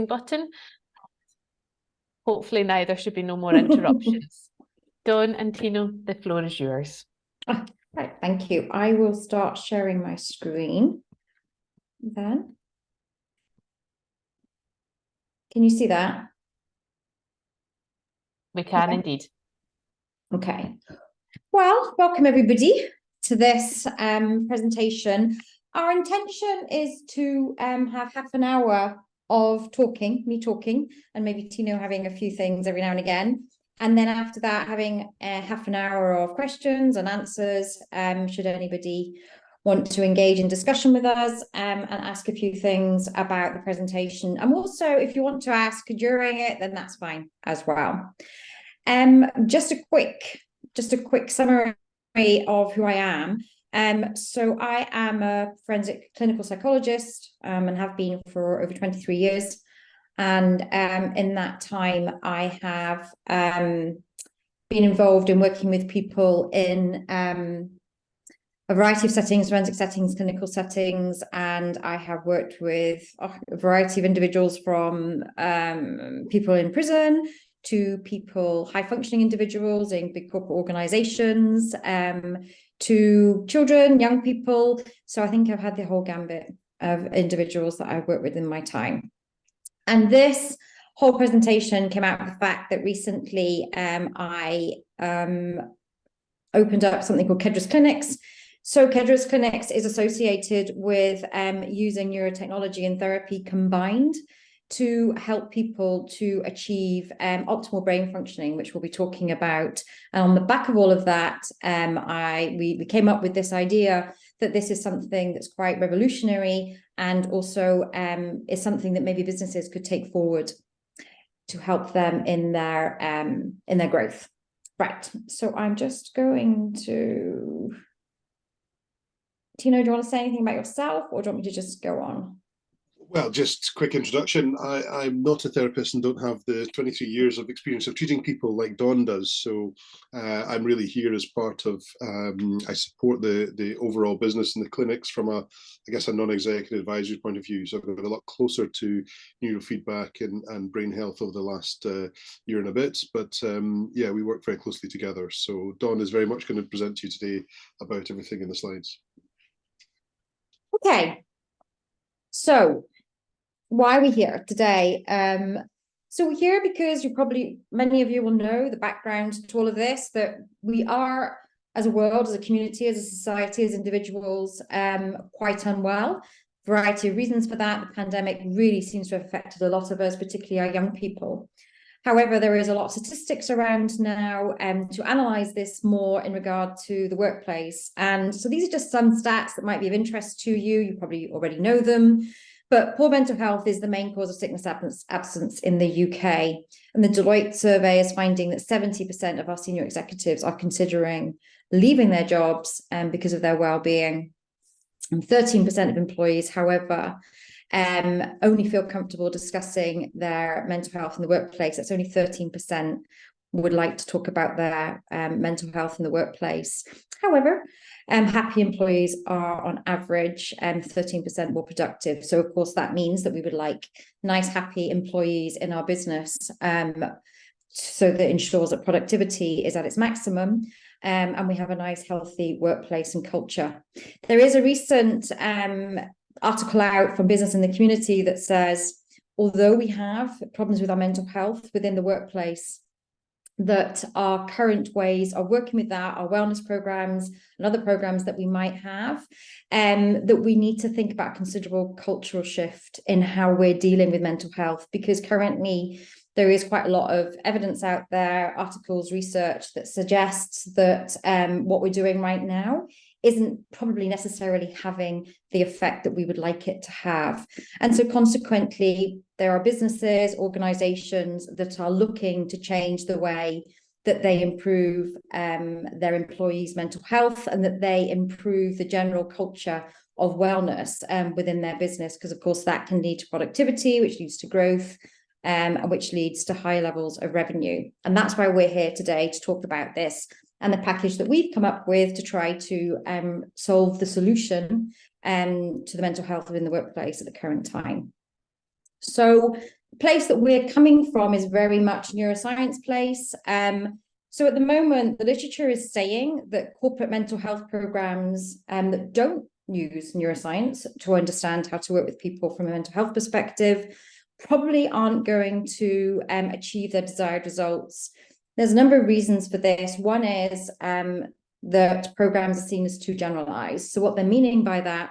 button. Hopefully now there should be no more interruptions. Dawn and Tino, the floor is yours. Right, thank you. I will start sharing my screen then. Can you see that? We can indeed. Okay. Well, welcome everybody to this presentation. Our intention is to have half an hour of me talking, and maybe Tino having a few things every now and again. And then after that, having half an hour of questions and answers, should anybody want to engage in discussion with us and ask a few things about the presentation. And also, if you want to ask during it, then that's fine as well. Just a quick summary of who I am. So I am a forensic clinical psychologist and have been for over 23 years. And in that time, I have been involved in working with people in a variety of settings, forensic settings, clinical settings, and I have worked with a variety of individuals from people in prison to people, high-functioning individuals in big corporate organizations, to children, young people. So I think I've had the whole gambit of individuals that I've worked with in my time. And this whole presentation came out of the fact that recently I opened up something called Kedros Clinics. So Kedros Clinics is associated with using neurotechnology and therapy combined to help people to achieve optimal brain functioning, which we'll be talking about. And on the back of all of that, we came up with this idea that this is something that's quite revolutionary and also is something that maybe businesses could take forward to help them in their growth. Right, so I'm just going to... Tino, do you want to say anything about yourself, or do you want me to just go on? Well, just quick introduction. I'm not a therapist and don't have the 23 years of experience of treating people like Dawn does. So I'm really here as part of, I support the overall business in the clinics from I guess, a non-executive advisory point of view. So I've got a lot closer to neurofeedback and brain health over the last year and a bit. But yeah, we work very closely together. So Dawn is very much going to present to you today about everything in the slides. Okay. So why are we here today? So we're here because many of you will know the background to all of this, that we are, as a world, as a community, as a society, as individuals, quite unwell. Variety of reasons for that. The pandemic really seems to have affected a lot of us, particularly our young people. However, there is a lot of statistics around now to analyse this more in regard to the workplace. And so these are just some stats that might be of interest to you. You probably already know them. But poor mental health is the main cause of sickness absence in the UK. And the Deloitte survey is finding that 70% of our senior executives are considering leaving their jobs because of their well-being. And 13% of employees, however, only feel comfortable discussing their mental health in the workplace. That's only 13% would like to talk about their mental health in the workplace. However, happy employees are on average 13% more productive. So of course that means that we would like nice, happy employees in our business so that ensures that productivity is at its maximum and we have a nice, healthy workplace and culture. There is a recent article out from Business in the Community that says, although we have problems with our mental health within the workplace, that our current ways of working with that, our wellness programs and other programs that we might have, that we need to think about considerable cultural shift in how we're dealing with mental health, because currently there is quite a lot of evidence out there, articles, research that suggests that what we're doing right now isn't probably necessarily having the effect that we would like it to have. And so consequently, there are businesses, organizations that are looking to change the way that they improve their employees' mental health and that they improve the general culture of wellness within their business, because of course that can lead to productivity, which leads to growth, and which leads to high levels of revenue. And that's why we're here today to talk about this and the package that we've come up with to try to solve the solution to the mental health within the workplace at the current time. So place that we're coming from is very much neuroscience place. So at the moment, the literature is saying that corporate mental health programs that don't use neuroscience to understand how to work with people from a mental health perspective probably aren't going to achieve their desired results. There's a number of reasons for this. One is that programs are seen as too generalized. So what they're meaning by that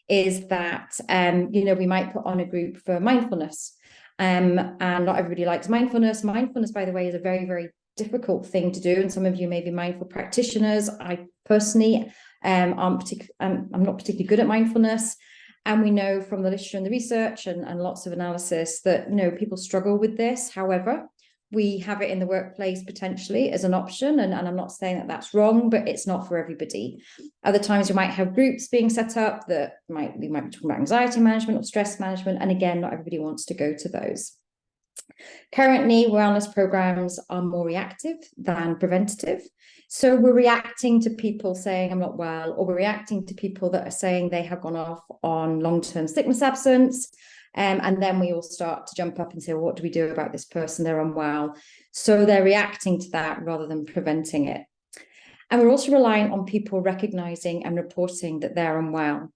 is that, we might put on a group for mindfulness, and not everybody likes mindfulness. Mindfulness, by the way, is a very, very difficult thing to do. And some of you may be mindful practitioners. I personally I'm not particularly good at mindfulness. And we know from the literature and the research and lots of analysis that, people struggle with this. However, we have it in the workplace potentially as an option. And I'm not saying that that's wrong, but it's not for everybody. Other times you might have groups being set up that we might be talking about anxiety management or stress management. And again, not everybody wants to go to those. Currently, wellness programs are more reactive than preventative. So we're reacting to people saying, I'm not well, or we're reacting to people that are saying they have gone off on long-term sickness absence. And then we all start to jump up and say, well, what do we do about this person? They're unwell. So they're reacting to that rather than preventing it. And we're also relying on people recognizing and reporting that they're unwell.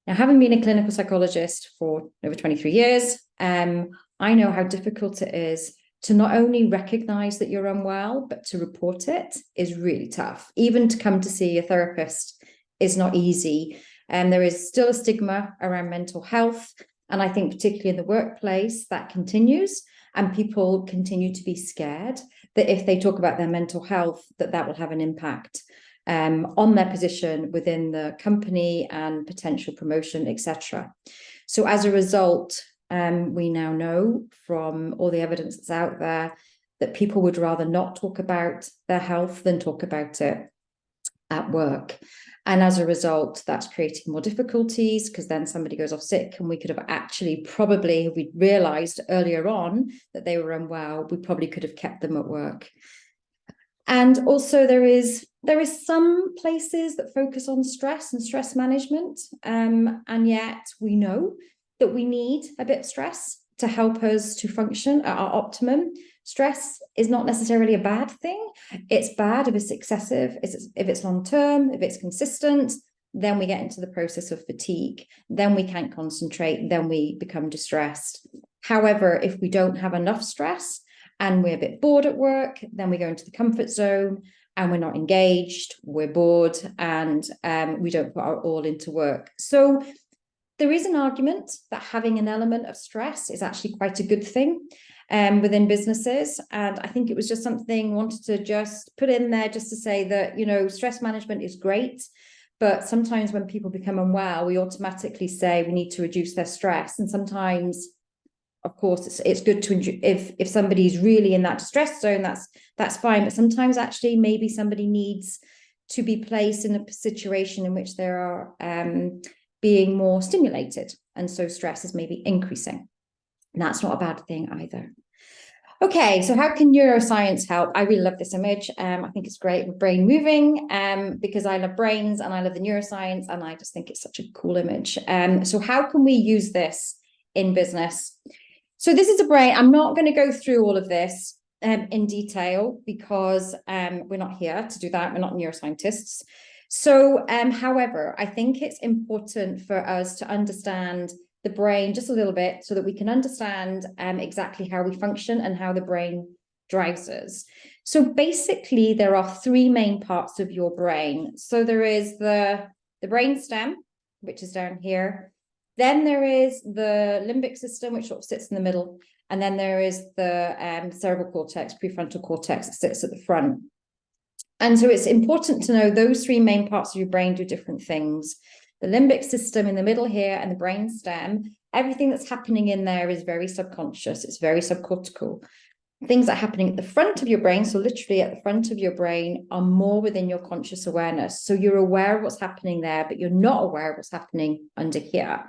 Now, having been a clinical psychologist for over 23 years, I know how difficult it is to not only recognize that you're unwell, but to report it is really tough. Even to come to see a therapist is not easy. And there is still a stigma around mental health. And I think particularly in the workplace, that continues. And people continue to be scared that if they talk about their mental health, that will have an impact on their position within the company and potential promotion, etc. So as a result, we now know from all the evidence that's out there that people would rather not talk about their health than talk about it at work. And as a result, that's creating more difficulties because then somebody goes off sick, and we could have actually probably, if we'd realized earlier on that they were unwell, we probably could have kept them at work. And also there is some places that focus on stress and stress management. And yet we know that we need a bit of stress to help us to function at our optimum. Stress is not necessarily a bad thing. It's bad if it's excessive, if it's long-term, if it's consistent, then we get into the process of fatigue. Then we can't concentrate, then we become distressed. However, if we don't have enough stress and we're a bit bored at work, then we go into the comfort zone and we're not engaged, we're bored, and we don't put our all into work. So there is an argument that having an element of stress is actually quite a good thing within businesses. And I think it was just something I wanted to just put in there just to say that, stress management is great. But sometimes when people become unwell, we automatically say we need to reduce their stress. And sometimes, of course, it's good to, if somebody's really in that distress zone, that's fine. But sometimes actually maybe somebody needs to be placed in a situation in which they are being more stimulated. And so stress is maybe increasing. And that's not a bad thing either. Okay, so how can neuroscience help? I really love this image. I think it's great with brain moving because I love brains and I love the neuroscience, and I just think it's such a cool image. So how can we use this in business? So this is a brain. I'm not going to go through all of this in detail because we're not here to do that. We're not neuroscientists. So, however, I think it's important for us to understand the brain just a little bit so that we can understand exactly how we function and how the brain drives us. So basically, there are three main parts of your brain. So there is the brain stem, which is down here. Then there is the limbic system, which sort of sits in the middle. And then there is the cerebral cortex, prefrontal cortex, that sits at the front. And so it's important to know those three main parts of your brain do different things. The limbic system in the middle here and the brain stem, everything that's happening in there is very subconscious. It's very subcortical. Things that are happening at the front of your brain, so literally at the front of your brain, are more within your conscious awareness. So you're aware of what's happening there, but you're not aware of what's happening under here.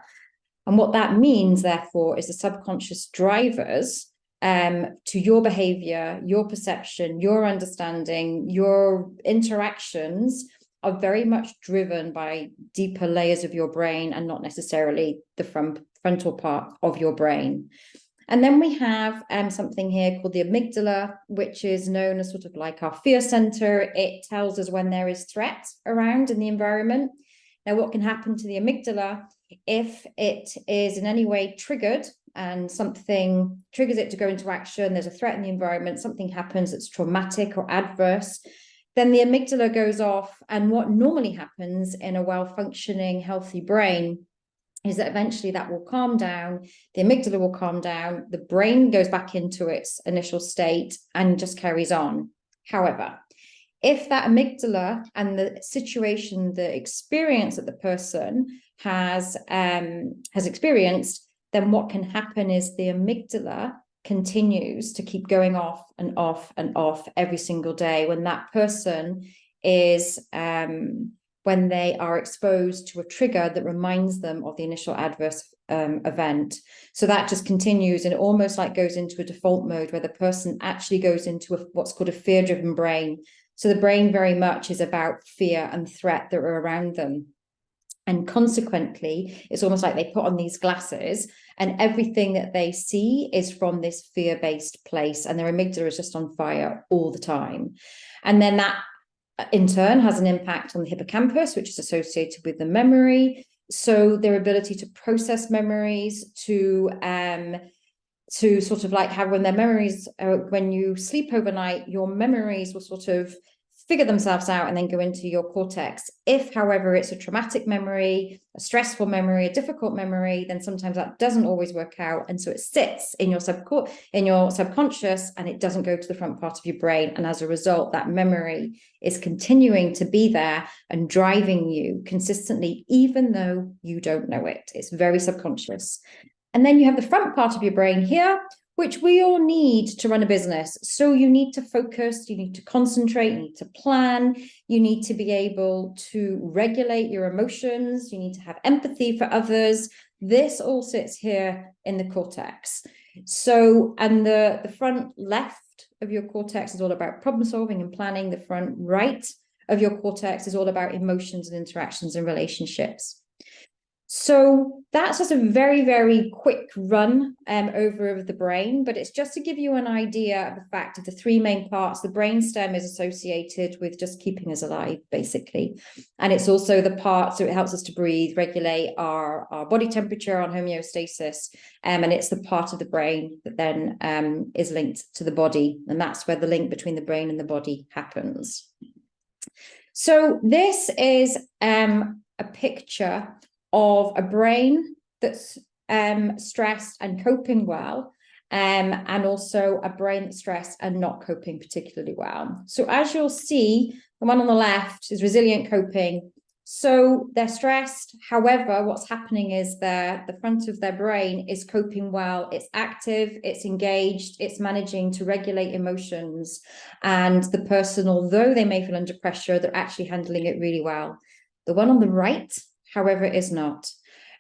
And what that means, therefore, is the subconscious drivers to your behavior, your perception, your understanding, your interactions are very much driven by deeper layers of your brain and not necessarily the frontal part of your brain. And then we have something here called the amygdala, which is known as sort of like our fear center. It tells us when there is threat around in the environment. Now, what can happen to the amygdala if it is in any way triggered and something triggers it to go into action, there's a threat in the environment, something happens that's traumatic or adverse, then the amygdala goes off. And what normally happens in a well-functioning, healthy brain is that eventually that will calm down, the amygdala will calm down, the brain goes back into its initial state and just carries on. However, if that amygdala and the situation, the experience that the person has experienced, then what can happen is the amygdala continues to keep going off and off and off every single day when that person is when they are exposed to a trigger that reminds them of the initial adverse event. So that just continues and almost like goes into a default mode where the person actually goes into what's called a fear-driven brain. So the brain very much is about fear and threat that are around them. And consequently, it's almost like they put on these glasses and everything that they see is from this fear-based place, and their amygdala is just on fire all the time. And then that in turn has an impact on the hippocampus, which is associated with the memory. So their ability to process memories, to sort of like have when their memories, when you sleep overnight, your memories will sort of figure themselves out and then go into your cortex. If, however, it's a traumatic memory, a stressful memory, a difficult memory, then sometimes that doesn't always work out. And so it sits in your subconscious and it doesn't go to the front part of your brain. And as a result, that memory is continuing to be there and driving you consistently, even though you don't know it. It's very subconscious. And then you have the front part of your brain here, which we all need to run a business. So you need to focus, you need to concentrate, you need to plan, you need to be able to regulate your emotions, you need to have empathy for others. This all sits here in the cortex. So, and the front left of your cortex is all about problem solving and planning. The front right of your cortex is all about emotions and interactions and relationships. So that's just a very, very quick run over of the brain, but it's just to give you an idea of the fact of the three main parts. The brainstem is associated with just keeping us alive, basically. And it's also the part, so it helps us to breathe, regulate our body temperature, on homeostasis. And it's the part of the brain that then is linked to the body. And that's where the link between the brain and the body happens. So this is a picture of a brain that's stressed and coping well, and also a brain that's stressed and not coping particularly well. So as you'll see, the one on the left is resilient coping. So they're stressed. However, what's happening is the front of their brain is coping well. It's active, it's engaged, it's managing to regulate emotions. And the person, although they may feel under pressure, they're actually handling it really well. The one on the right, however, is not.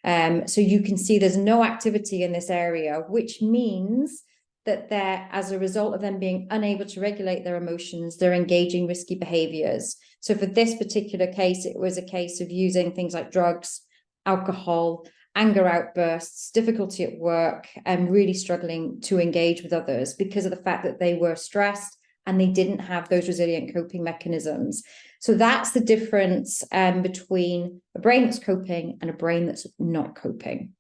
So you can see there's no activity in this area, which means that they're, as a result of them being unable to regulate their emotions, they're engaging risky behaviors. So for this particular case, it was a case of using things like drugs, alcohol, anger outbursts, difficulty at work, and really struggling to engage with others because of the fact that they were stressed and they didn't have those resilient coping mechanisms. So that's the difference between a brain that's coping and a brain that's not coping.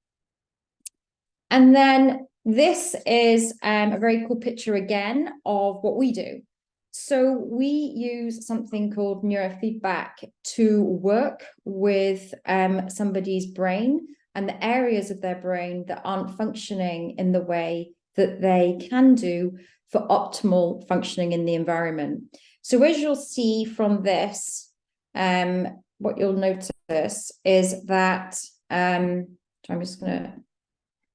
And then this is a very cool picture again of what we do. So we use something called neurofeedback to work with somebody's brain and the areas of their brain that aren't functioning in the way that they can do for optimal functioning in the environment. So as you'll see from this, what you'll notice is that, I'm just going to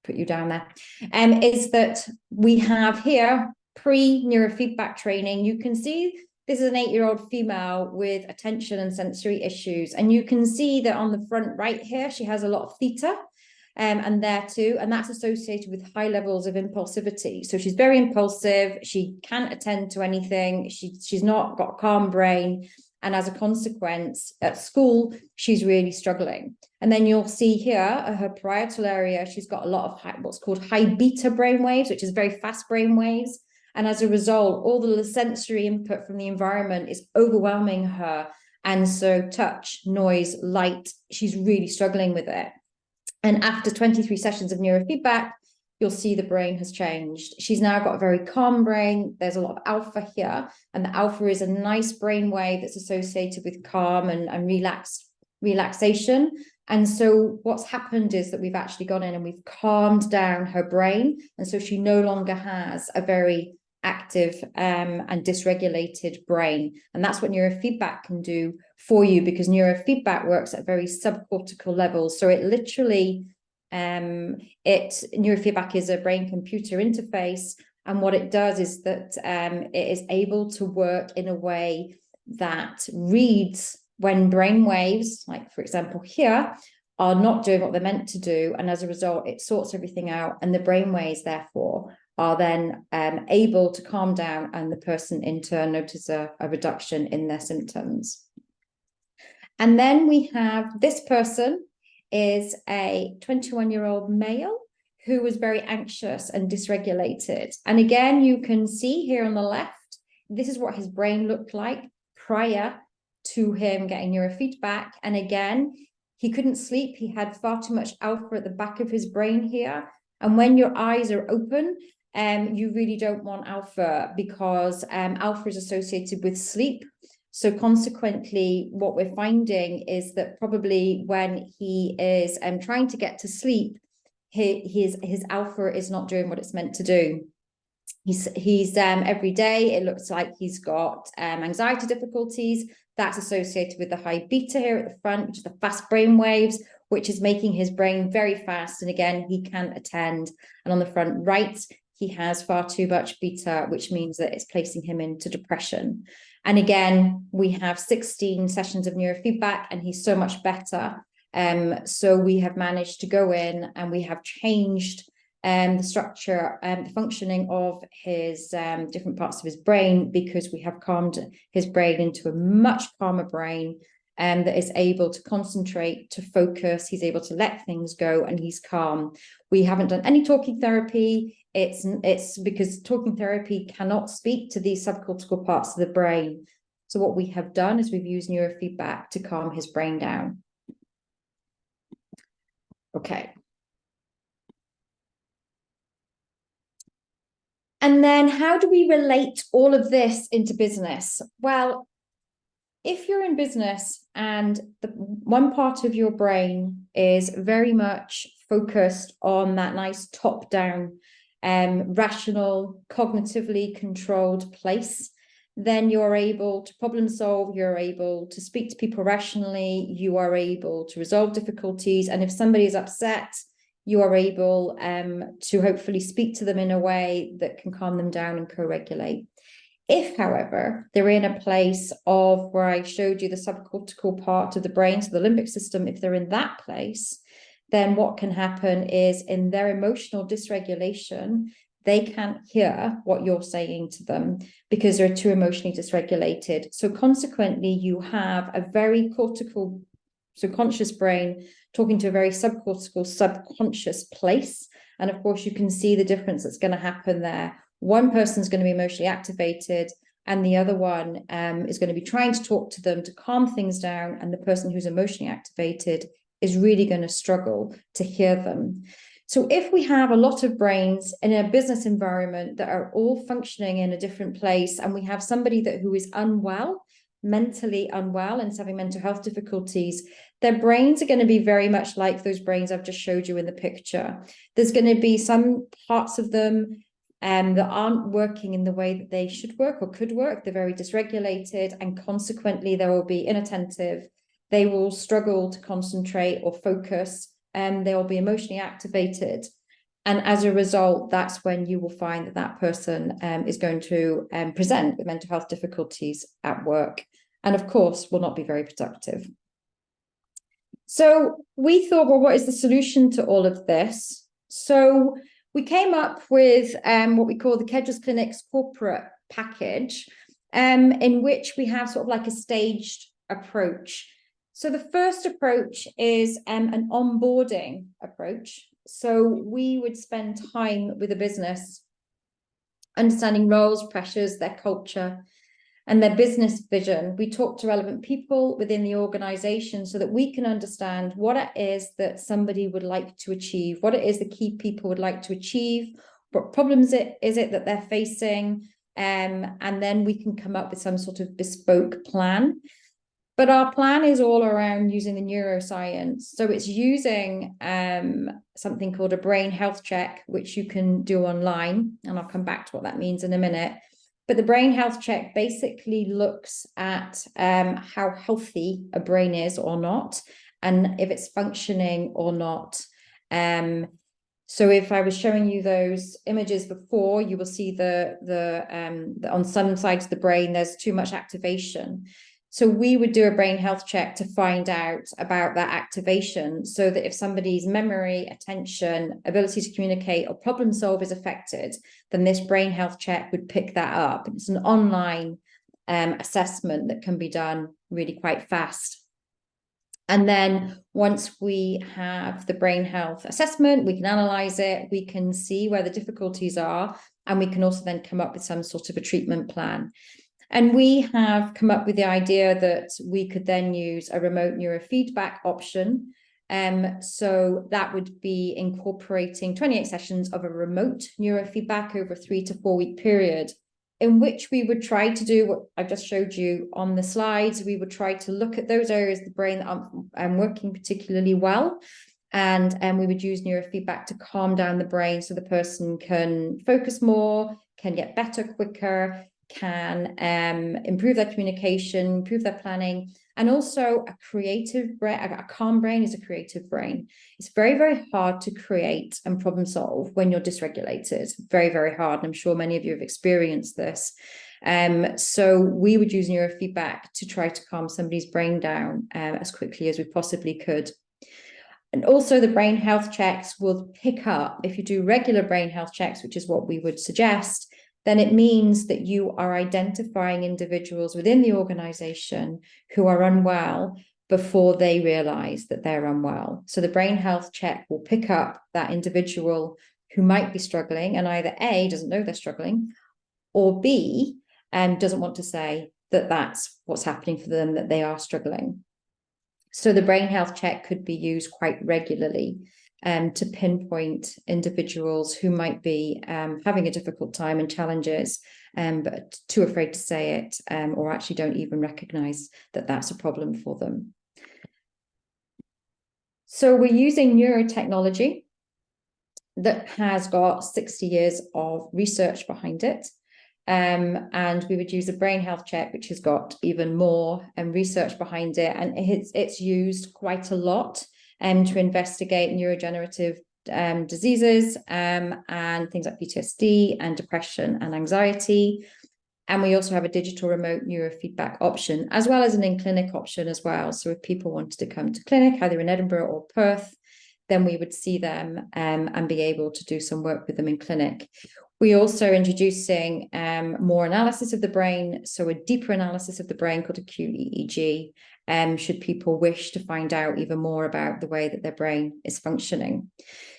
put you down there, is that we have here pre-neurofeedback training. You can see this is an 8-year-old female with attention and sensory issues. And you can see that on the front right here, she has a lot of theta. And there too, and that's associated with high levels of impulsivity. So she's very impulsive, she can't attend to anything, she's not got a calm brain, And as a consequence, at school, she's really struggling. And then you'll see here, her parietal area, she's got a lot of what's called high beta brainwaves, which is very fast brainwaves. And as a result, all the sensory input from the environment is overwhelming her. And so touch, noise, light, she's really struggling with it. And after 23 sessions of neurofeedback, you'll see the brain has changed. She's now got a very calm brain. There's a lot of alpha here, and the alpha is a nice brain wave that's associated with calm and relaxation. And so what's happened is that we've actually gone in and we've calmed down her brain. And so she no longer has a very active and dysregulated brain. And that's what neurofeedback can do for you, because neurofeedback works at very subcortical levels. So it literally neurofeedback is a brain computer interface, and what it does is that it is able to work in a way that reads when brain waves, like for example here, are not doing what they're meant to do, and as a result it sorts everything out, and the brain waves therefore are then able to calm down, and the person in turn notices a reduction in their symptoms. And then we have this person is a 21-year-old male who was very anxious and dysregulated. And again, you can see here on the left, this is what his brain looked like prior to him getting neurofeedback. And again, he couldn't sleep. He had far too much alpha at the back of his brain here. And when your eyes are open, you really don't want alpha, because alpha is associated with sleep. So consequently, what we're finding is that probably when he is trying to get to sleep, his alpha is not doing what it's meant to do. He's every day, it looks like he's got anxiety difficulties. That's associated with the high beta here at the front, which is the fast brain waves, which is making his brain very fast. And again, he can't attend. And on the front right, he has far too much beta, which means that it's placing him into depression. And again, we have 16 sessions of neurofeedback, and he's so much better. So we have managed to go in and we have changed the structure and the functioning of his different parts of his brain, because we have calmed his brain into a much calmer brain that is able to concentrate, to focus. He's able to let things go, and he's calm. We haven't done any talking therapy. It's because talking therapy cannot speak to these subcortical parts of the brain. So what we have done is we've used neurofeedback to calm his brain down. Okay. And then how do we relate all of this into business? Well, if you're in business and the one part of your brain is very much focused on that nice top-down, rational, cognitively controlled place, then you're able to problem solve, you're able to speak to people rationally, you are able to resolve difficulties. And if somebody is upset, you are able to hopefully speak to them in a way that can calm them down and co-regulate. If, however, they're in a place of where I showed you the subcortical part of the brain, so the limbic system, if they're in that place, then what can happen is in their emotional dysregulation, they can't hear what you're saying to them because they're too emotionally dysregulated. So consequently, you have a very cortical, so conscious brain talking to a very subcortical, subconscious place. And of course, you can see the difference that's going to happen there. One person's going to be emotionally activated, and the other one is going to be trying to talk to them to calm things down. And the person who's emotionally activated is really going to struggle to hear them. So if we have a lot of brains in a business environment that are all functioning in a different place, and we have somebody who is unwell, mentally unwell, and is having mental health difficulties, their brains are going to be very much like those brains I've just showed you in the picture. There's going to be some parts of them that aren't working in the way that they should work or could work. They're very dysregulated, and consequently, they will be inattentive. They will struggle to concentrate or focus, and they will be emotionally activated. And as a result, that's when you will find that that person is going to present with mental health difficulties at work, and of course, will not be very productive. So we thought, well, what is the solution to all of this? So we came up with what we call the Kedgers Clinics corporate package, in which we have sort of like a staged approach. So the first approach is an onboarding approach. So we would spend time with a business, understanding roles, pressures, their culture, and their business vision. We talk to relevant people within the organization so that we can understand what it is that somebody would like to achieve, what it is the key people would like to achieve, what problems is it that they're facing, and then we can come up with some sort of bespoke plan. But our plan is all around using the neuroscience. So it's using something called a brain health check, which you can do online. And I'll come back to what that means in a minute. But the brain health check basically looks at how healthy a brain is or not, and if it's functioning or not. So if I was showing you those images before, you will see the on some sides of the brain, there's too much activation. So we would do a brain health check to find out about that activation, so that if somebody's memory, attention, ability to communicate or problem solve is affected, then this brain health check would pick that up. It's an online assessment that can be done really quite fast. And then once we have the brain health assessment, we can analyze it, we can see where the difficulties are, and we can also then come up with some sort of a treatment plan. And we have come up with the idea that we could then use a remote neurofeedback option. So that would be incorporating 28 sessions of a remote neurofeedback over a 3 to 4 week period, in which we would try to do what I've just showed you on the slides. We would try to look at those areas of the brain that aren't working particularly well. And we would use neurofeedback to calm down the brain so the person can focus more, can get better quicker, can improve their communication, improve their planning. And also a creative brain, a calm brain is a creative brain. It's very, very hard to create and problem solve when you're dysregulated. Very, very hard. And I'm sure many of you have experienced this. So we would use neurofeedback to try to calm somebody's brain down as quickly as we possibly could. And also the brain health checks will pick up, if you do regular brain health checks, which is what we would suggest, then it means that you are identifying individuals within the organization who are unwell before they realize that they're unwell. So the brain health check will pick up that individual who might be struggling and either A, doesn't know they're struggling, or B, doesn't want to say that that's what's happening for them, that they are struggling. So the brain health check could be used quite regularly to pinpoint individuals who might be having a difficult time and challenges, but too afraid to say it, or actually don't even recognize that that's a problem for them. So we're using neurotechnology that has got 60 years of research behind it. And we would use a brain health check, which has got even more research behind it. And it's used quite a lot to investigate neurodegenerative diseases and things like PTSD and depression and anxiety. And we also have a digital remote neurofeedback option, as well as an in-clinic option as well. So if people wanted to come to clinic, either in Edinburgh or Perth, then we would see them and be able to do some work with them in clinic. We also introducing more analysis of the brain, so a deeper analysis of the brain called a QEEG, should people wish to find out even more about the way that their brain is functioning.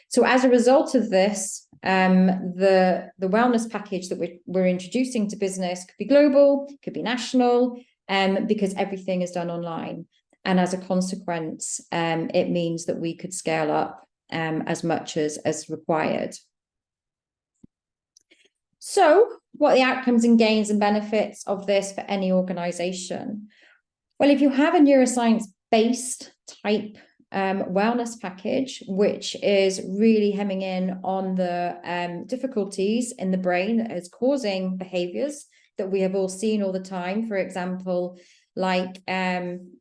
So as a result of this, the wellness package that we're introducing to business could be global, could be national, because everything is done online. And as a consequence, it means that we could scale up as much as required. So what are the outcomes and gains and benefits of this for any organization? Well, if you have a neuroscience-based type wellness package, which is really hemming in on the difficulties in the brain that is causing behaviors that we have all seen all the time, for example, like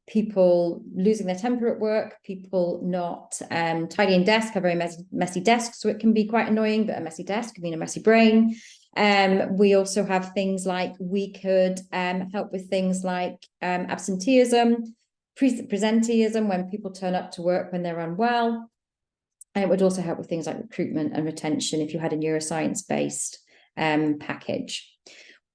people losing their temper at work, people not tidying desk, have very messy desks, so it can be quite annoying, but a messy desk can mean a messy brain. We also have things like we could help with things like absenteeism, presenteeism, when people turn up to work when they're unwell. And it would also help with things like recruitment and retention if you had a neuroscience-based package.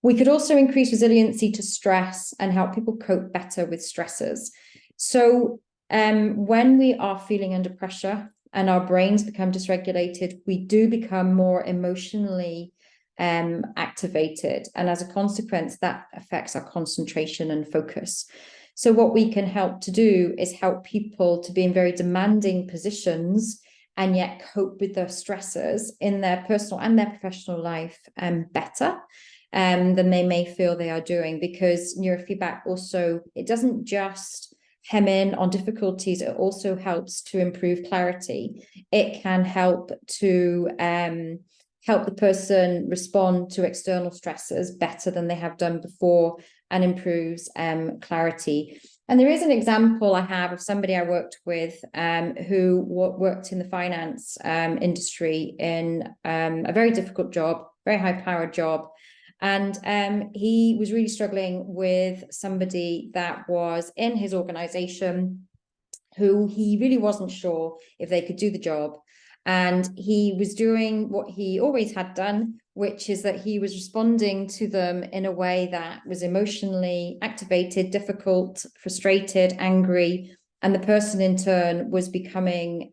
We could also increase resiliency to stress and help people cope better with stressors. So when we are feeling under pressure and our brains become dysregulated, we do become more emotionally activated. And as a consequence, that affects our concentration and focus. So what we can help to do is help people to be in very demanding positions and yet cope with the stressors in their personal and their professional life better than they may feel they are doing. Because neurofeedback also, it doesn't just hem in on difficulties, it also helps to improve clarity. It can help to help the person respond to external stressors better than they have done before, and improves clarity. And there is an example I have of somebody I worked with who worked in the finance industry in a very difficult job, very high-powered job. And he was really struggling with somebody that was in his organization who he really wasn't sure if they could do the job. And he was doing what he always had done, which is that he was responding to them in a way that was emotionally activated, difficult, frustrated, angry. And the person in turn was becoming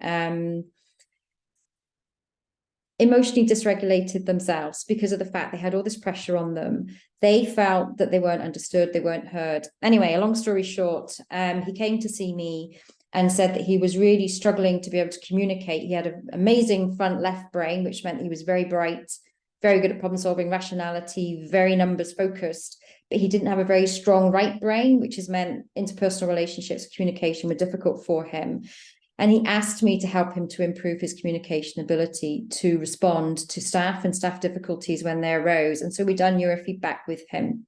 emotionally dysregulated themselves because of the fact they had all this pressure on them. They felt that they weren't understood, they weren't heard. Anyway, a long story short, he came to see me and said that he was really struggling to be able to communicate. He had an amazing front left brain, which meant he was very bright, very good at problem solving, rationality, very numbers focused, but he didn't have a very strong right brain, which has meant interpersonal relationships, communication were difficult for him. And he asked me to help him to improve his communication ability to respond to staff and staff difficulties when they arose. And so we done neurofeedback with him.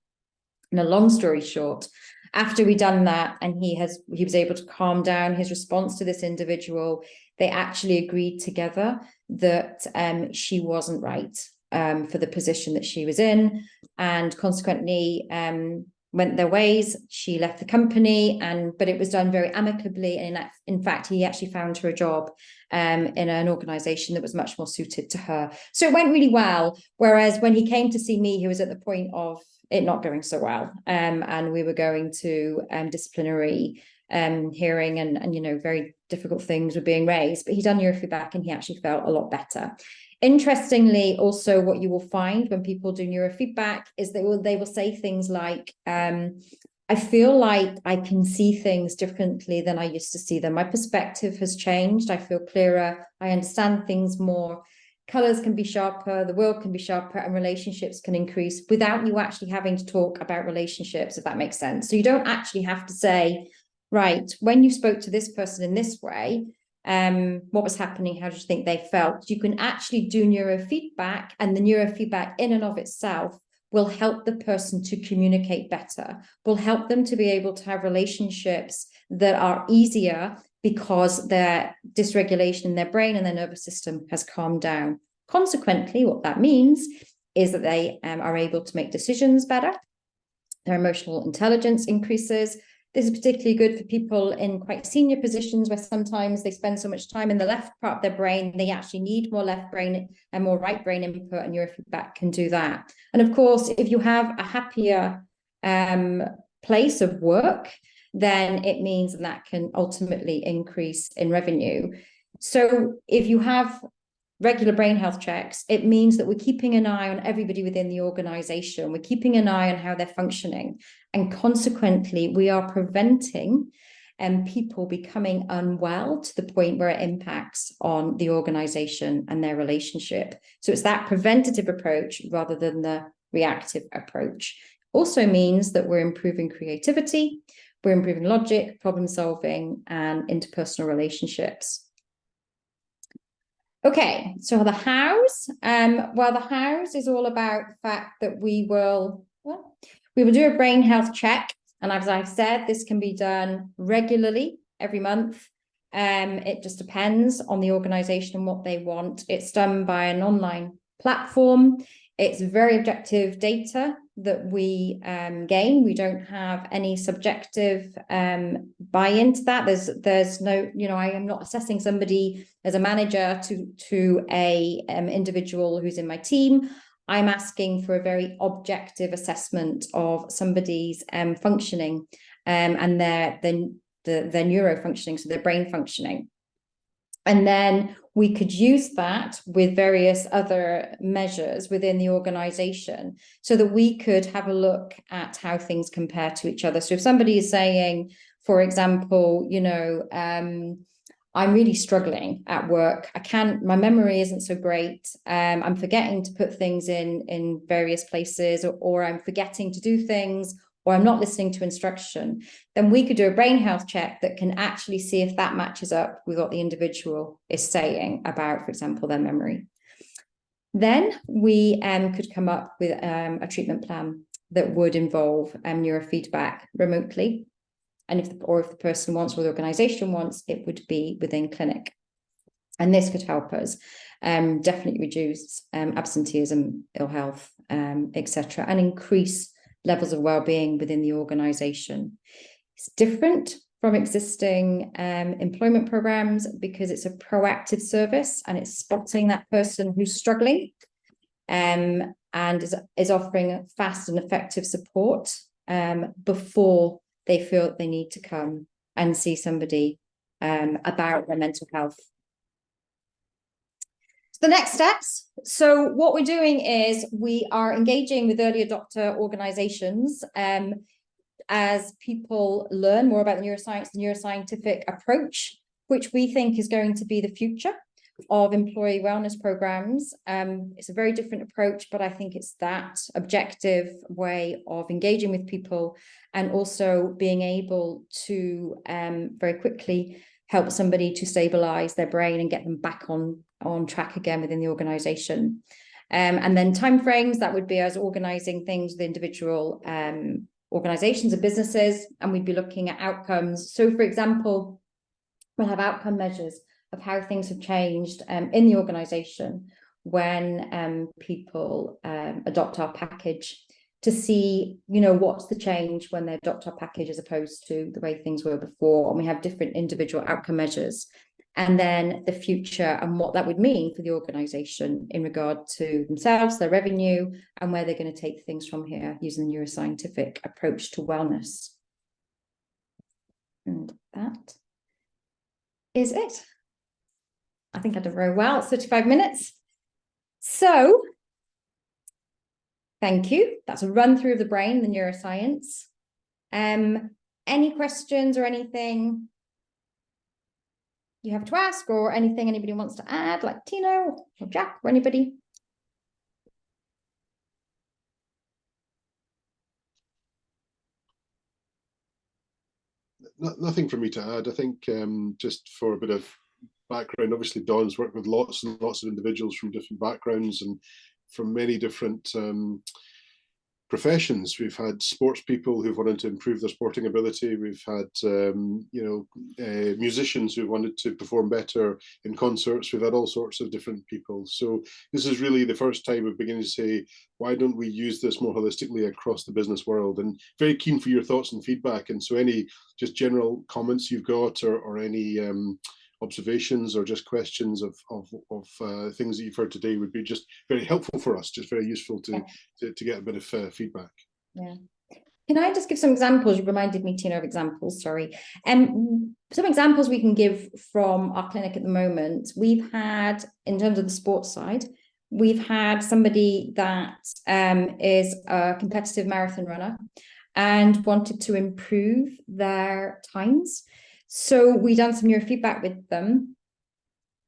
And a long story short, after we done that, and he was able to calm down his response to this individual, they actually agreed together that she wasn't right for the position that she was in, and consequently went their ways. She left the company, but it was done very amicably. And in fact, he actually found her a job in an organization that was much more suited to her. So it went really well. Whereas when he came to see me, he was at the point of it not going so well. And we were going to disciplinary hearing, and very difficult things were being raised. But he done neurofeedback and he actually felt a lot better. Interestingly, also what you will find when people do neurofeedback is they will say things like, I feel like I can see things differently than I used to see them. My perspective has changed. I feel clearer. I understand things more. Colors can be sharper, the world can be sharper, and relationships can increase without you actually having to talk about relationships, if that makes sense. So you don't actually have to say, right, when you spoke to this person in this way, what was happening? How did you think they felt? You can actually do neurofeedback, and the neurofeedback in and of itself will help the person to communicate better, will help them to be able to have relationships that are easier because their dysregulation in their brain and their nervous system has calmed down. Consequently, what that means is that they are able to make decisions better. Their emotional intelligence increases. This is particularly good for people in quite senior positions where sometimes they spend so much time in the left part of their brain, they actually need more left brain and more right brain input, and neurofeedback can do that. And of course, if you have a happier place of work, then it means that can ultimately increase in revenue. So if you have regular brain health checks, it means that we're keeping an eye on everybody within the organization. We're keeping an eye on how they're functioning. And consequently, we are preventing people becoming unwell to the point where it impacts on the organization and their relationship. So it's that preventative approach rather than the reactive approach. Also means that we're improving creativity, we're improving logic, problem solving, and interpersonal relationships. Okay, so the hows. Well, the hows is all about the fact that we will do a brain health check. And as I've said, this can be done regularly every month. It just depends on the organization and what they want. It's done by an online platform. It's very objective data that we gain. We don't have any subjective buy-in to that. There's no, I am not assessing somebody as a manager to a individual who's in my team. I'm asking for a very objective assessment of somebody's functioning and their neuro functioning, so their brain functioning. And then we could use that with various other measures within the organization so that we could have a look at how things compare to each other. So if somebody is saying, for example, you know, I'm really struggling at work. My memory isn't so great. I'm forgetting to put things in various places, or I'm forgetting to do things, or I'm not listening to instruction. Then we could do a brain health check that can actually see if that matches up with what the individual is saying about, for example, their memory. Then we could come up with a treatment plan that would involve neurofeedback remotely. And if the person wants, or the organization wants, it would be within clinic. And this could help us definitely reduce absenteeism, ill health, etc., and increase levels of well-being within the organization. It's different from existing employment programs because it's a proactive service and it's spotting that person who's struggling and is offering fast and effective support before they feel they need to come and see somebody about their mental health. So the next steps. So what we're doing is we are engaging with early adopter organizations as people learn more about the neuroscience, the neuroscientific approach, which we think is going to be the future of employee wellness programs. It's a very different approach, but I think it's that objective way of engaging with people and also being able to very quickly help somebody to stabilize their brain and get them back on track again within the organization. And then timeframes, that would be us organizing things with individual organizations and businesses, and we'd be looking at outcomes. So for example, we'll have outcome measures of how things have changed in the organization when people adopt our package, to see, you know, what's the change when they adopt our package as opposed to the way things were before. And we have different individual outcome measures, and then the future and what that would mean for the organization in regard to themselves, their revenue, and where they're going to take things from here using the neuroscientific approach to wellness. And that is it. I think I did very well. It's 35 minutes. So thank you. That's a run through of the brain, the neuroscience. Any questions or anything you have to ask, or anything anybody wants to add, like Tino or Jack or anybody? Nothing for me to add. I think just for a bit of background, obviously Dawn's worked with lots and lots of individuals from different backgrounds and from many different professions. We've had sports people who've wanted to improve their sporting ability. We've had musicians who wanted to perform better in concerts. We've had all sorts of different people. So this is really the first time we're beginning to say, why don't we use this more holistically across the business world? And very keen for your thoughts and feedback. And so any just general comments you've got, or any observations or just questions of things that you've heard today would be just very helpful for us, just very useful to get a bit of feedback. Yeah. Can I just give some examples? You reminded me, Tino, of examples, sorry. Some examples we can give from our clinic at the moment. We've had, in terms of the sports side, we've had somebody that is a competitive marathon runner and wanted to improve their times. So we done some neurofeedback with them.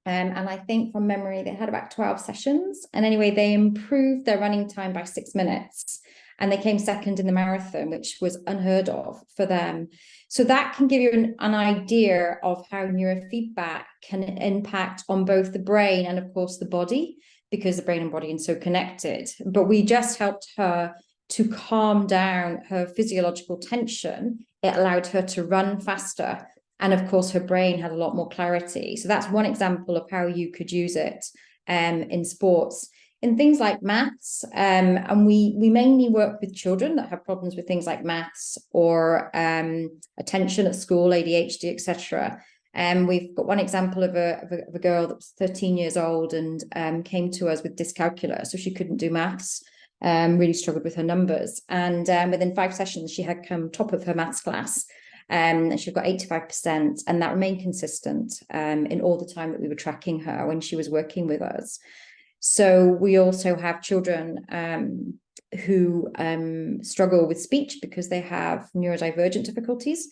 And I think from memory, they had about 12 sessions. And anyway, they improved their running time by 6 minutes. And they came second in the marathon, which was unheard of for them. So that can give you an idea of how neurofeedback can impact on both the brain and, of course, the body, because the brain and body are so connected. But we just helped her to calm down her physiological tension. It allowed her to run faster. And of course, her brain had a lot more clarity. So that's one example of how you could use it in sports. In things like maths, and we mainly work with children that have problems with things like maths or attention at school, ADHD, etc. We've got one example of a girl that was 13 years old and came to us with dyscalculia, so she couldn't do maths, really struggled with her numbers. And within 5 sessions, she had come top of her maths class. And she got 85%, and that remained consistent in all the time that we were tracking her when she was working with us. So we also have children who struggle with speech because they have neurodivergent difficulties.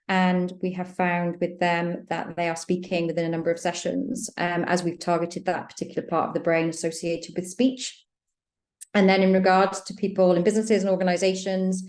And we have found with them that they are speaking within a number of sessions as we've targeted that particular part of the brain associated with speech. And then in regards to people in businesses and organizations,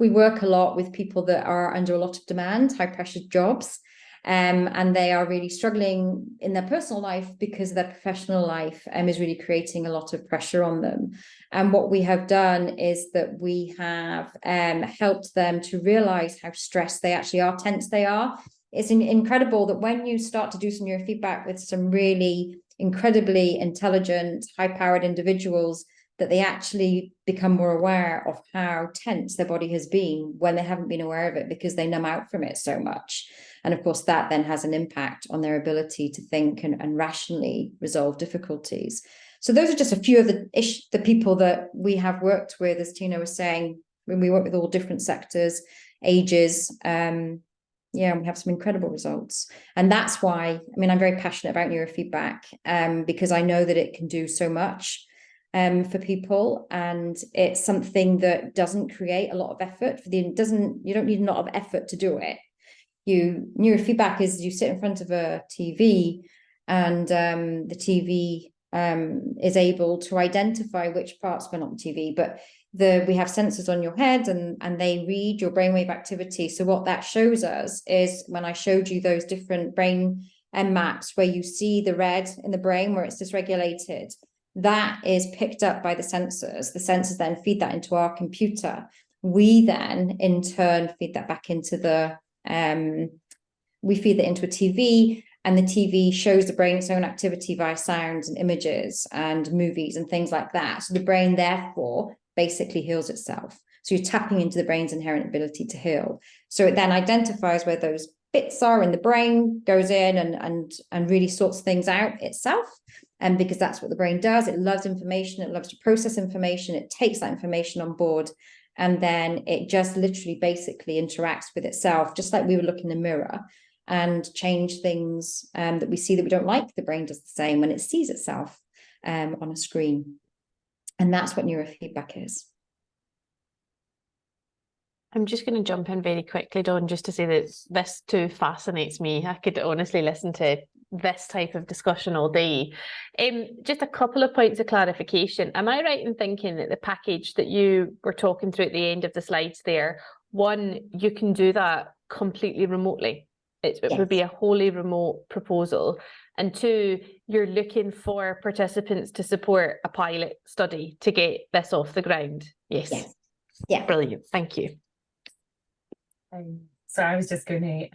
we work a lot with people that are under a lot of demand, high pressured jobs, and they are really struggling in their personal life because their professional life is really creating a lot of pressure on them. And what we have done is that we have helped them to realize how stressed they actually are, tense they are. It's incredible that when you start to do some neurofeedback with some really incredibly intelligent, high-powered individuals, that they actually become more aware of how tense their body has been when they haven't been aware of it because they numb out from it so much. And of course, that then has an impact on their ability to think and rationally resolve difficulties. So those are just a few of the people that we have worked with, as Tino was saying, when we work with all different sectors, ages. We have some incredible results. And that's why, I mean, I'm very passionate about neurofeedback because I know that it can do so much for people, and it's something that doesn't create a lot of effort you don't need a lot of effort to do it. Neurofeedback is you sit in front of a TV and the TV is able to identify which parts, well, not the TV, but we have sensors on your head and they read your brainwave activity. So what that shows us is when I showed you those different brain maps where you see the red in the brain where it's dysregulated, that is picked up by the sensors. The sensors then feed that into our computer. We then, in turn, feed that back into we feed that into a TV, and the TV shows the brain its own activity via sounds and images and movies and things like that. So the brain, therefore, basically heals itself. So you're tapping into the brain's inherent ability to heal. So it then identifies where those bits are in the brain, goes in and really sorts things out itself. And because that's what the brain does, it loves information, it loves to process information, it takes that information on board, and then it just literally basically interacts with itself, just like we would look in the mirror and change things that we see that we don't like. The brain does the same when it sees itself on a screen. And that's what neurofeedback is. I'm just going to jump in very quickly, Dawn, just to say that this too fascinates me. I could honestly listen to this type of discussion all day. Just a couple of points of clarification. Am I right in thinking that the package that you were talking through at the end of the slides there, one, you can do that completely remotely? It would be a wholly remote proposal. And two, you're looking for participants to support a pilot study to get this off the ground. Yes. Yeah. Brilliant. Thank you. So I was just going to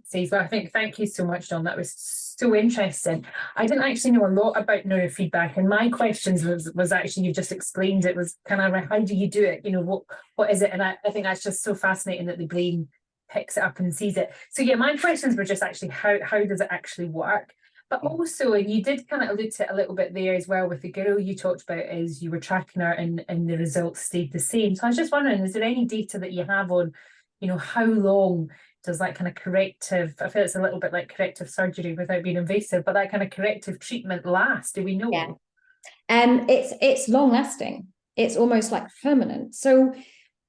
say, well, I think thank you so much, Dawn. That was so interesting. I didn't actually know a lot about neurofeedback, and my questions was actually, you just explained it, was kind of how do you do it? You know, what is it? And I think that's just so fascinating that the brain picks it up and sees it. So yeah, my questions were just actually how does it actually work? But also, and you did kind of allude to it a little bit there as well with the girl you talked about, is you were tracking her and the results stayed the same. So I was just wondering, is there any data that you have on, you know, how long does that kind of corrective, I feel it's a little bit like corrective surgery without being invasive, but that kind of corrective treatment last? Do we know? Yeah. It's long lasting. It's almost like permanent. So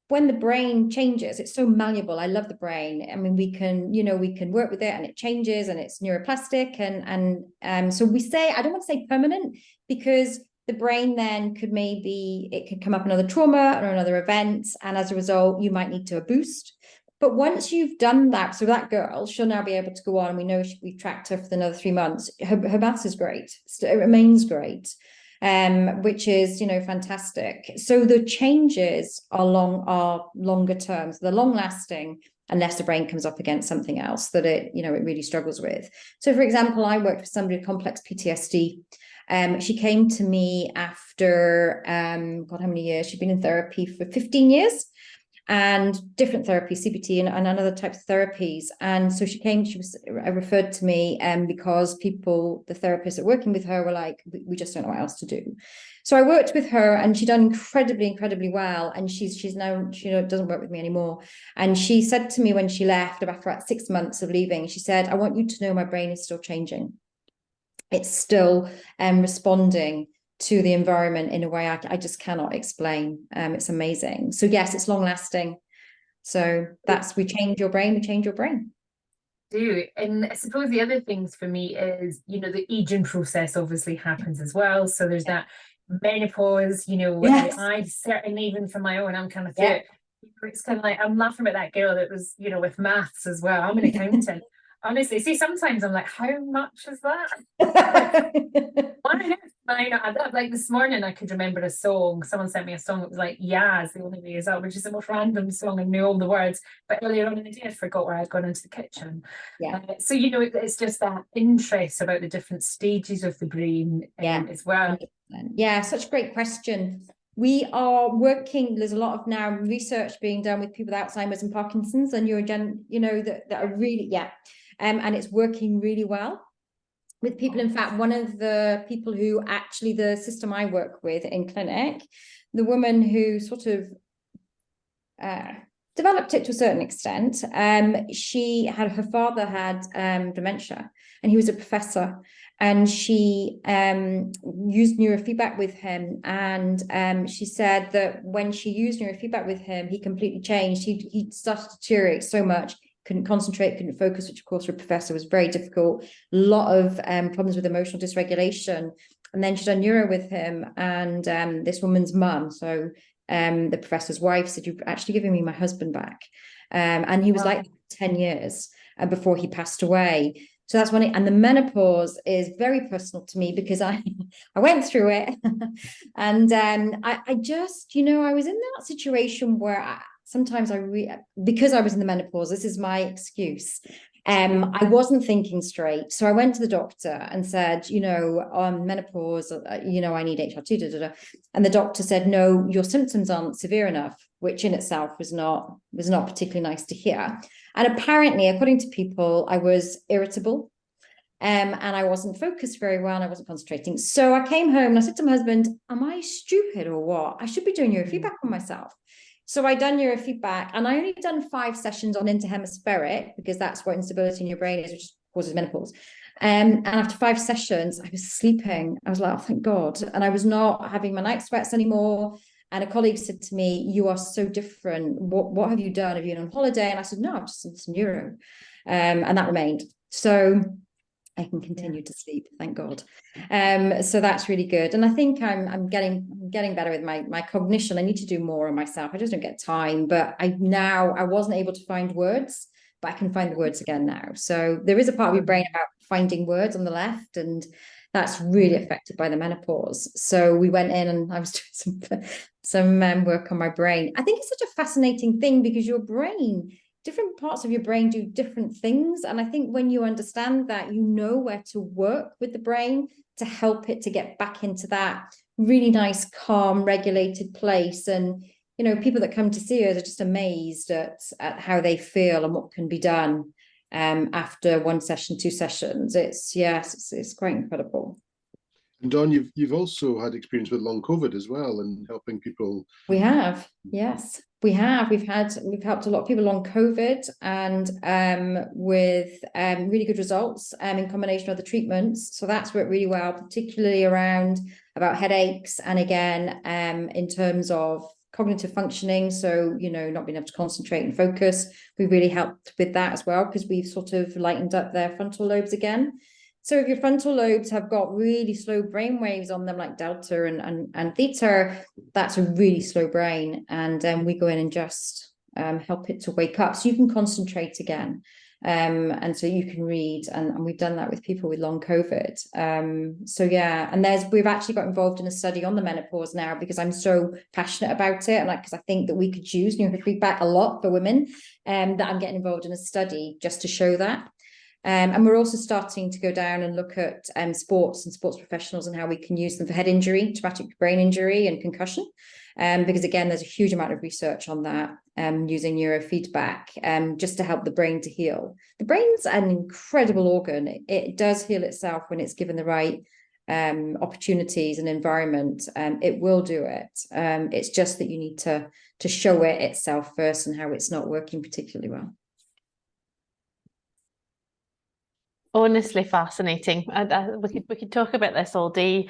when the brain changes, it's so malleable. I love the brain. I mean, we can work with it and it changes and it's neuroplastic. And so we say, I don't want to say permanent, because the brain then it could come up another trauma or another event. And as a result, you might need to boost. But once you've done that, so that girl, she'll now be able to go on, and we know we've tracked her for another 3 months. Her maths is great. It remains great. Which is, fantastic. So the changes are longer term. So they're long lasting, unless the brain comes up against something else that it really struggles with. So for example, I worked with somebody with complex PTSD. She came to me after, God, how many years? She'd been in therapy for 15 years. and different therapies, CBT and other types of therapies. And so she was referred to me because the therapists that were working with her were like, we just don't know what else to do. So I worked with her, and she done incredibly well. And she's now, she doesn't work with me anymore. And she said to me when she left, after about 6 months of leaving, she said, I want you to know my brain is still changing. It's still responding to the environment in a way I just cannot explain. It's amazing. So yes, it's long lasting. So we change your brain, we change your brain. And I suppose the other things for me is, the aging process obviously happens as well. So there's that menopause, Yes. I certainly, even for my own, I'm kind of Yeah. it's kind of like, I'm laughing at that girl that was, with maths as well. I'm an accountant. Honestly, see, sometimes I'm like, how much is that? Like this morning, I could remember a song. Someone sent me a song. It was like, "Yeah, is the only way is out," which is the most random song. I knew all the words, but earlier on in the day, I forgot where I'd gone into the kitchen. Yeah. So it's just that interest about the different stages of the brain as well. 100%. Yeah, such a great question. We are working, there's a lot of now research being done with people with Alzheimer's and Parkinson's and that are really, and it's working really well with people. In fact, one of the people who actually, the system I work with in clinic, the woman who sort of developed it to a certain extent, her father had dementia, and he was a professor, and she used neurofeedback with him, and she said that when she used neurofeedback with him, he completely changed. He started to deteriorate so much, couldn't concentrate, couldn't focus, which of course for a professor was very difficult. A lot of problems with emotional dysregulation. And then she done neuro with him, and this woman's mum, so the professor's wife, said, "You've actually given me my husband back." And he was like 10 years before he passed away. So that's when and the menopause is very personal to me, because I went through it. And I just, I was in that situation where sometimes because I was in the menopause, this is my excuse. I wasn't thinking straight. So I went to the doctor and said, on menopause, I need HRT, And the doctor said, no, your symptoms aren't severe enough, which in itself was not particularly nice to hear. And apparently, according to people, I was irritable. And I wasn't focused very well, and I wasn't concentrating. So I came home and I said to my husband, am I stupid or what? I should be doing neurofeedback on myself. So I done neurofeedback, and I only done 5 sessions on interhemispheric, because that's what instability in your brain is, which causes menopause. And after 5 sessions, I was sleeping. I was like, oh, thank God. And I was not having my night sweats anymore. And a colleague said to me, you are so different. What have you done? Have you been on holiday? And I said, no, I'm just in some neuro. And that remained. So I can continue to sleep, thank God. So that's really good. And I think I'm getting better with my cognition. I need to do more on myself. I just don't get time, but I wasn't able to find words, but I can find the words again now. So there is a part of your brain about finding words on the left, and that's really affected by the menopause. So we went in, and I was doing some work on my brain. I think it's such a fascinating thing, because your brain, different parts of your brain do different things. And I think when you understand that, you know where to work with the brain to help it to get back into that really nice, calm, regulated place. And, people that come to see us are just amazed at how they feel and what can be done after 1 session, 2 sessions. It's quite incredible. And Dawn, you've also had experience with long COVID as well, and helping people. We have, yes, we have. We've helped a lot of people long COVID, and with really good results in combination with the treatments. So that's worked really well, particularly about headaches, and again in terms of cognitive functioning. So not being able to concentrate and focus. We really helped with that as well, because we've sort of lightened up their frontal lobes again. So if your frontal lobes have got really slow brain waves on them, like delta and theta, that's a really slow brain. And we go in and just help it to wake up so you can concentrate again. And so you can read, and we've done that with people with long COVID. And we've actually got involved in a study on the menopause now, because I'm so passionate about it, and because I think that we could use neurofeedback a lot for women, that I'm getting involved in a study just to show that. And we're also starting to go down and look at sports and sports professionals, and how we can use them for head injury, traumatic brain injury, and concussion. because again, there's a huge amount of research on that, using neurofeedback, just to help the brain to heal. The brain's an incredible organ. It does heal itself when it's given the right opportunities and environment. It will do it. It's just that you need to show it itself first and how it's not working particularly well. Honestly fascinating. We could talk about this all day.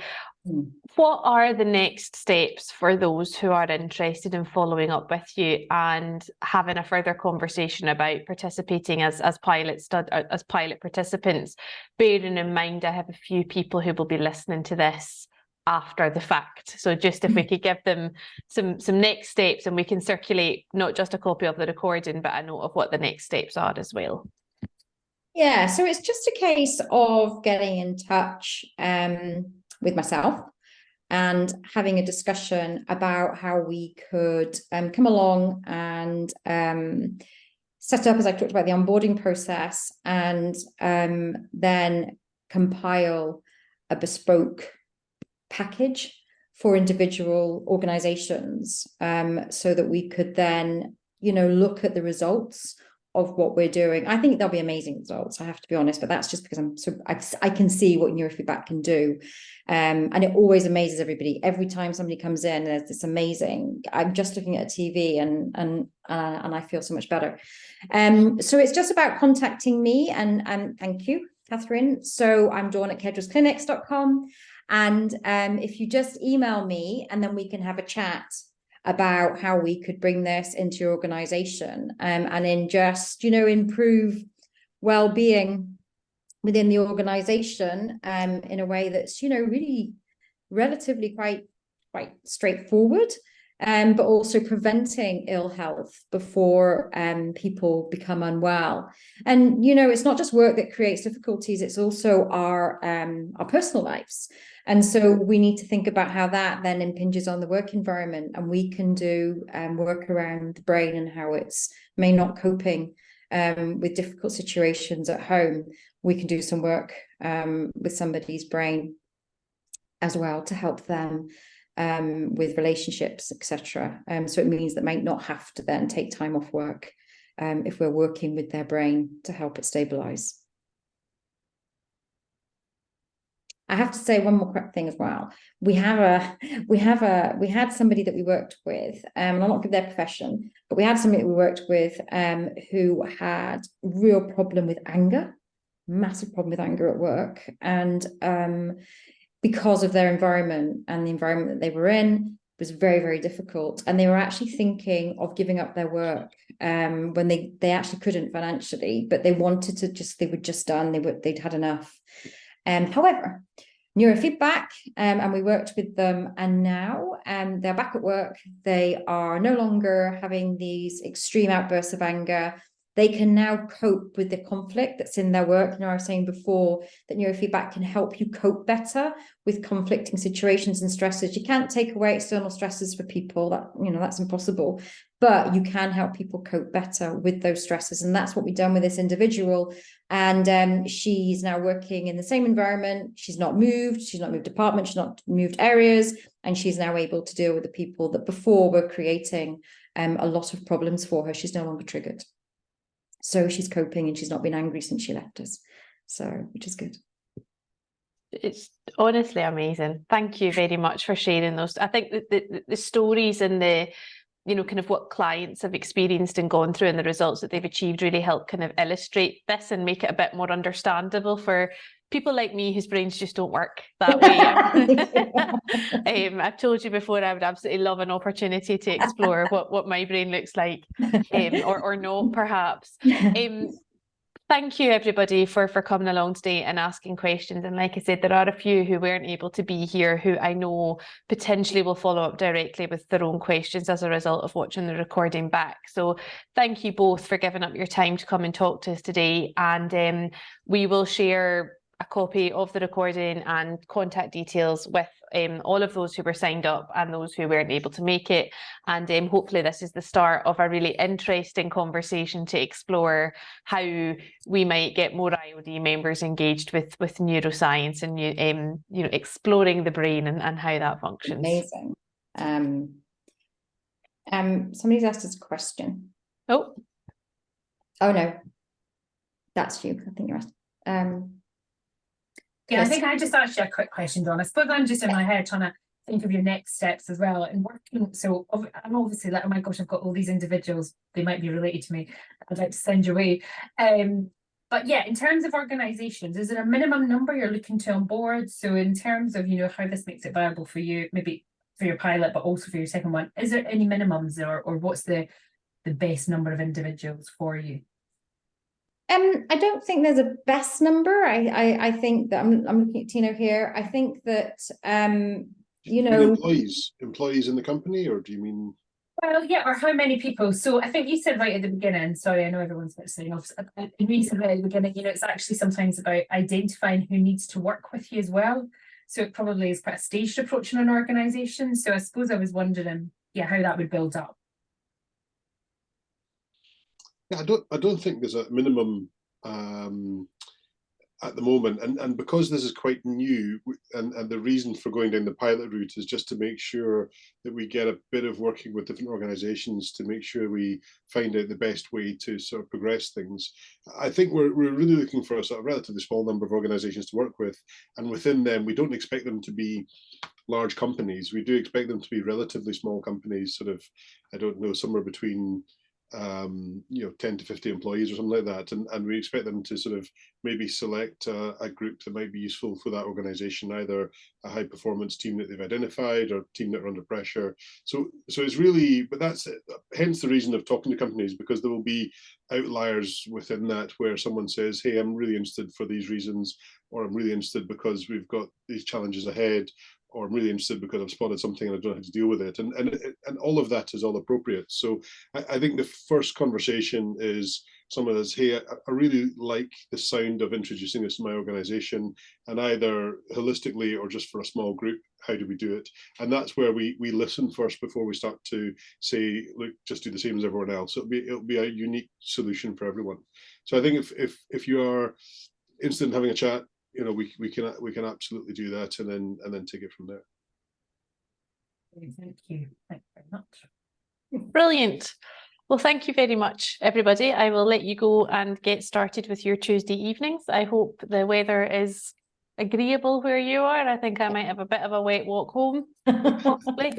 What are the next steps for those who are interested in following up with you and having a further conversation about participating as pilot participants? Bearing in mind, I have a few people who will be listening to this after the fact. So just if we could give them some next steps, and we can circulate not just a copy of the recording, but a note of what the next steps are as well. Yeah, so it's just a case of getting in touch with myself and having a discussion about how we could come along and set up, as I talked about, the onboarding process, and then compile a bespoke package for individual organizations, so that we could then, look at the results of what we're doing. I think there'll be amazing results, I have to be honest, but that's just because I can see what neurofeedback can do. And it always amazes everybody. Every time somebody comes in, there's this amazing, I'm just looking at a TV and I feel so much better. So it's just about contacting me, and thank you, Catherine. So I'm dawn@kedrasclinics.com. And if you just email me, and then we can have a chat about how we could bring this into your organization, and then just, improve well-being within the organization in a way that's, really relatively quite straightforward, but also preventing ill health before people become unwell. And, it's not just work that creates difficulties, it's also our personal lives. And so we need to think about how that then impinges on the work environment, and we can do work around the brain and how it's not coping with difficult situations at home. We can do some work with somebody's brain as well to help them with relationships, etc. So it means that might not have to then take time off work if we're working with their brain to help it stabilize. I have to say one more quick thing as well. We had somebody that we worked with, and I'll not give their profession, but we had somebody that we worked with who had real problem with anger, massive problem with anger at work, and because of their environment and the environment that they were in was very, very difficult, and they were actually thinking of giving up their work when they actually couldn't financially, but they wanted to they were just done. They'd had enough. However, neurofeedback, and we worked with them, and now they're back at work. They are no longer having these extreme outbursts of anger. They can now cope with the conflict that's in their work. I was saying before that neurofeedback can help you cope better with conflicting situations and stresses. You can't take away external stresses for people, that's impossible, but you can help people cope better with those stresses. And that's what we've done with this individual. And she's now working in the same environment. She's not moved department, she's not moved areas, and she's now able to deal with the people that before were creating a lot of problems for her. She's no longer triggered. So she's coping, and she's not been angry since she left us. So, which is good. It's honestly amazing. Thank you very much for sharing those. I think that the stories and the, kind of what clients have experienced and gone through and the results that they've achieved really help kind of illustrate this and make it a bit more understandable for people like me whose brains just don't work that way. I've told you before, I would absolutely love an opportunity to explore what my brain looks like, or not, perhaps. Thank you, everybody, for coming along today and asking questions. And like I said, there are a few who weren't able to be here who I know potentially will follow up directly with their own questions as a result of watching the recording back. So thank you both for giving up your time to come and talk to us today. And we will share a copy of the recording and contact details with all of those who were signed up and those who weren't able to make it. And hopefully this is the start of a really interesting conversation to explore how we might get more IOD members engaged with neuroscience and exploring the brain and how that functions. Amazing. Somebody's asked us a question. Oh, Oh no, that's you. I think you're asked. Yeah, I Yes. think I just asked you a quick question, Dawn. I suppose I'm just in my head trying to think of your next steps as well and working. So I'm obviously like, oh my gosh, I've got all these individuals. They might be related to me. I'd like to send your way. But yeah, in terms of organisations, is there a minimum number you're looking to on board? So in terms of, you know, how this makes it viable for you, maybe for your pilot, but also for your second one, is there any minimums or what's the best number of individuals for you? I don't think there's a best number. I think that I'm looking at Tino here. I think that you know, employees in the company, or do you mean? Well, yeah, or how many people? So I think you said right at the beginning, sorry, I know everyone's about to say off. You said right at the beginning, you know, it's actually sometimes about identifying who needs to work with you as well. So it probably is quite a staged approach in an organisation. So I suppose I was wondering, yeah, how that would build up. Yeah, I don't think there's a minimum at the moment, and because this is quite new, and the reason for going down the pilot route is just to make sure that we get a bit of working with different organisations to make sure we find out the best way to sort of progress things. I think we're really looking for a sort of relatively small number of organisations to work with, and within them we don't expect them to be large companies. We do expect them to be relatively small companies, sort of, I don't know, somewhere between 10 to 50 employees or something like that, and we expect them to sort of maybe select a group that might be useful for that organization, either a high performance team that they've identified or a team that are under pressure. So it's really, but that's it. Hence the reason of talking to companies, because there will be outliers within that where someone says, hey, I'm really interested for these reasons, or I'm really interested because we've got these challenges ahead, or I'm really interested because I've spotted something and I don't know how to deal with it. And all of that is all appropriate. So I think the first conversation is someone says, hey, I really like the sound of introducing this to my organization, and either holistically or just for a small group, how do we do it? And that's where we listen first before we start to say, look, just do the same as everyone else. It'll be a unique solution for everyone. So I think if you are interested in having a chat, you know, we can absolutely do that, and then take it from there. Thank you. Thank you very much. brilliant. Well, thank you very much, everybody. I will let you go and get started with your Tuesday evenings. I hope the weather is agreeable where you are. I think I might have a bit of a wet walk home, possibly.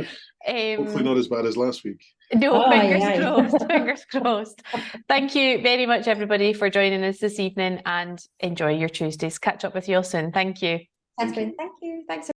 Hopefully not as bad as last week. No, Oh, fingers yeah. crossed, fingers crossed. Thank you very much, everybody, for joining us this evening, and enjoy your Tuesdays. Catch up with you all soon. Thank you. Catherine, thank you. Thanks.